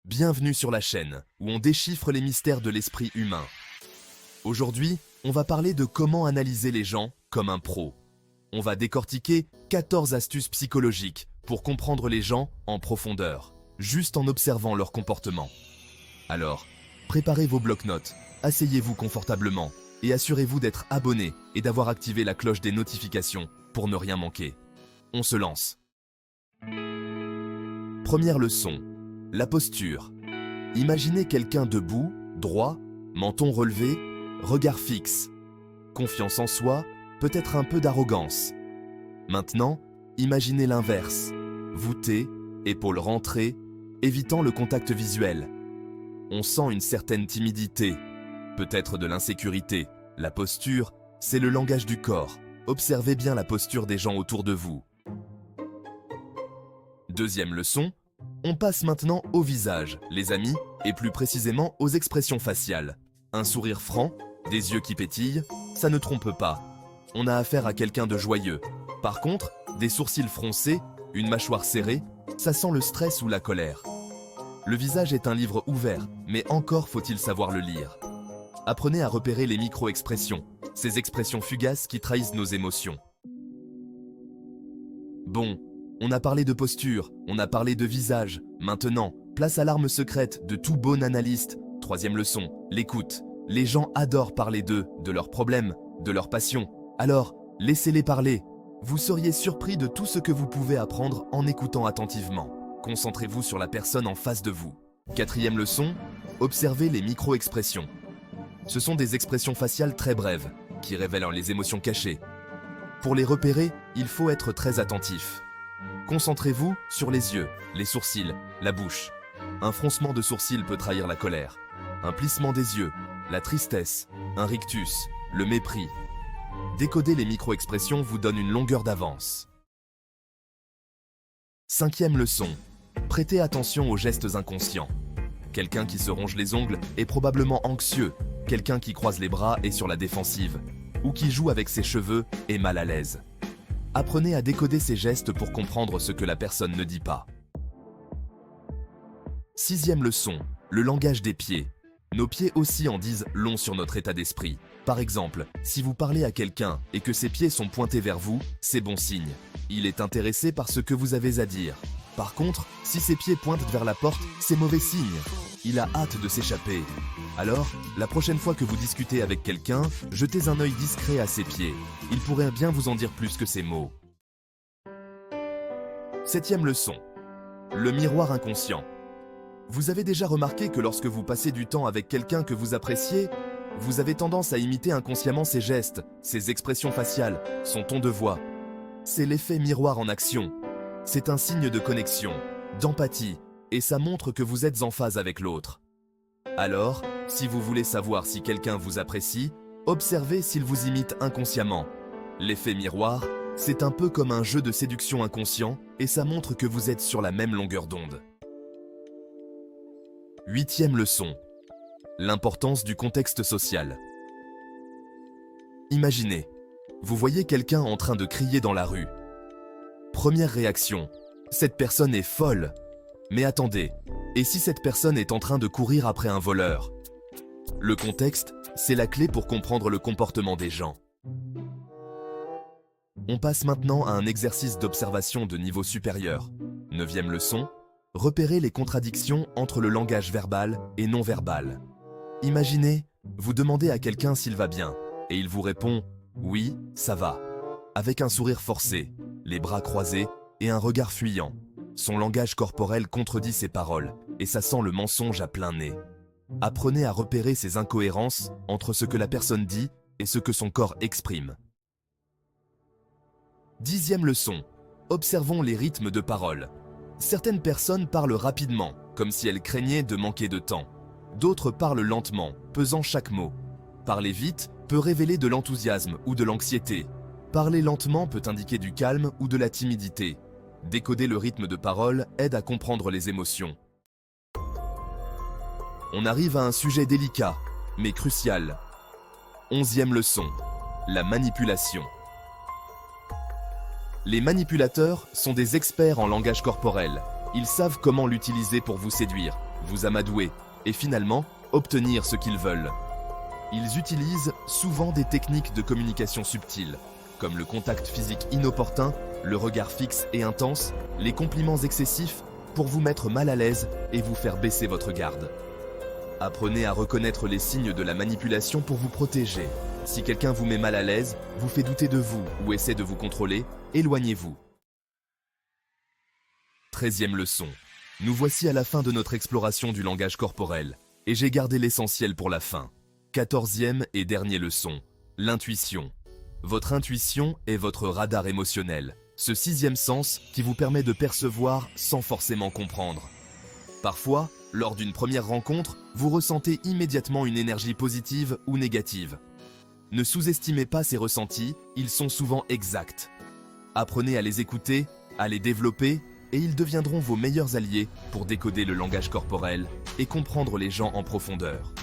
Bienvenue sur la chaîne, où on déchiffre les mystères de l'esprit humain. Aujourd'hui, on va parler de comment analyser les gens comme un pro. On va décortiquer 14 astuces psychologiques pour comprendre les gens en profondeur, juste en observant leur comportement. Alors, préparez vos blocs-notes, asseyez-vous confortablement et assurez-vous d'être abonné et d'avoir activé la cloche des notifications pour ne rien manquer. On se lance. Première leçon. La posture. Imaginez quelqu'un debout, droit, menton relevé, regard fixe. Confiance en soi, peut-être un peu d'arrogance. Maintenant, imaginez l'inverse. Voûté, épaules rentrées, évitant le contact visuel. On sent une certaine timidité, peut-être de l'insécurité. La posture, c'est le langage du corps. Observez bien la posture des gens autour de vous. Deuxième leçon. On passe maintenant au visage, les amis, et plus précisément aux expressions faciales. Un sourire franc, des yeux qui pétillent, ça ne trompe pas. On a affaire à quelqu'un de joyeux. Par contre, des sourcils froncés, une mâchoire serrée, ça sent le stress ou la colère. Le visage est un livre ouvert, mais encore faut-il savoir le lire. Apprenez à repérer les micro-expressions, ces expressions fugaces qui trahissent nos émotions. Bon. On a parlé de posture, on a parlé de visage. Maintenant, place à l'arme secrète de tout bon analyste. Troisième leçon, l'écoute. Les gens adorent parler d'eux, de leurs problèmes, de leurs passions. Alors, laissez-les parler. Vous seriez surpris de tout ce que vous pouvez apprendre en écoutant attentivement. Concentrez-vous sur la personne en face de vous. Quatrième leçon, observez les micro-expressions. Ce sont des expressions faciales très brèves, qui révèlent les émotions cachées. Pour les repérer, il faut être très attentif. Concentrez-vous sur les yeux, les sourcils, la bouche. Un froncement de sourcils peut trahir la colère. Un plissement des yeux, la tristesse, un rictus, le mépris. Décoder les micro-expressions vous donne une longueur d'avance. Cinquième leçon. Prêtez attention aux gestes inconscients. Quelqu'un qui se ronge les ongles est probablement anxieux. Quelqu'un qui croise les bras est sur la défensive. Ou qui joue avec ses cheveux est mal à l'aise. Apprenez à décoder ces gestes pour comprendre ce que la personne ne dit pas. Sixième leçon, le langage des pieds. Nos pieds aussi en disent long sur notre état d'esprit. Par exemple, si vous parlez à quelqu'un et que ses pieds sont pointés vers vous, c'est bon signe. Il est intéressé par ce que vous avez à dire. Par contre, si ses pieds pointent vers la porte, c'est mauvais signe. Il a hâte de s'échapper. Alors, la prochaine fois que vous discutez avec quelqu'un, jetez un œil discret à ses pieds. Il pourrait bien vous en dire plus que ses mots. Septième leçon. Le miroir inconscient. Vous avez déjà remarqué que lorsque vous passez du temps avec quelqu'un que vous appréciez, vous avez tendance à imiter inconsciemment ses gestes, ses expressions faciales, son ton de voix. C'est l'effet miroir en action. C'est un signe de connexion, d'empathie, et ça montre que vous êtes en phase avec l'autre. Alors, si vous voulez savoir si quelqu'un vous apprécie, observez s'il vous imite inconsciemment. L'effet miroir, c'est un peu comme un jeu de séduction inconscient et ça montre que vous êtes sur la même longueur d'onde. Huitième leçon. L'importance du contexte social. Imaginez, vous voyez quelqu'un en train de crier dans la rue. Première réaction, cette personne est folle. Mais attendez, et si cette personne est en train de courir après un voleur? Le contexte, c'est la clé pour comprendre le comportement des gens. On passe maintenant à un exercice d'observation de niveau supérieur. Neuvième leçon, repérez les contradictions entre le langage verbal et non verbal. Imaginez, vous demandez à quelqu'un s'il va bien, et il vous répond « Oui, ça va », avec un sourire forcé, les bras croisés et un regard fuyant. Son langage corporel contredit ses paroles, et ça sent le mensonge à plein nez. Apprenez à repérer ces incohérences entre ce que la personne dit et ce que son corps exprime. Dixième leçon. Observons les rythmes de parole. Certaines personnes parlent rapidement, comme si elles craignaient de manquer de temps. D'autres parlent lentement, pesant chaque mot. Parler vite peut révéler de l'enthousiasme ou de l'anxiété. Parler lentement peut indiquer du calme ou de la timidité. Décoder le rythme de parole aide à comprendre les émotions. On arrive à un sujet délicat, mais crucial. Onzième leçon. La manipulation. Les manipulateurs sont des experts en langage corporel. Ils savent comment l'utiliser pour vous séduire. vous amadouer et finalement obtenir ce qu'ils veulent. Ils utilisent souvent des techniques de communication subtiles, comme le contact physique inopportun, le regard fixe et intense, les compliments excessifs, pour vous mettre mal à l'aise et vous faire baisser votre garde. Apprenez à reconnaître les signes de la manipulation pour vous protéger. Si quelqu'un vous met mal à l'aise, vous fait douter de vous ou essaie de vous contrôler, éloignez-vous. 13e leçon. Nous voici à la fin de notre exploration du langage corporel, et j'ai gardé l'essentiel pour la fin. 14e et dernière leçon. L'intuition. Votre intuition est votre radar émotionnel, ce 6e sens qui vous permet de percevoir sans forcément comprendre. Parfois, lors d'une première rencontre, vous ressentez immédiatement une énergie positive ou négative. Ne sous-estimez pas ces ressentis, ils sont souvent exacts. Apprenez à les écouter, à les développer, et ils deviendront vos meilleurs alliés pour décoder le langage corporel et comprendre les gens en profondeur.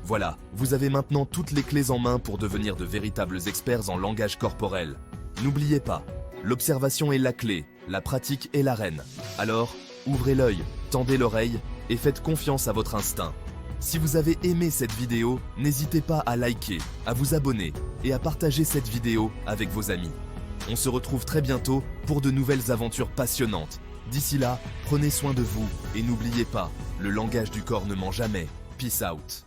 Voilà, vous avez maintenant toutes les clés en main pour devenir de véritables experts en langage corporel. N'oubliez pas, l'observation est la clé, la pratique est la reine. Alors, ouvrez l'œil, tendez l'oreille et faites confiance à votre instinct. Si vous avez aimé cette vidéo, n'hésitez pas à liker, à vous abonner et à partager cette vidéo avec vos amis. On se retrouve très bientôt pour de nouvelles aventures passionnantes. D'ici là, prenez soin de vous et n'oubliez pas, le langage du corps ne ment jamais. Peace out.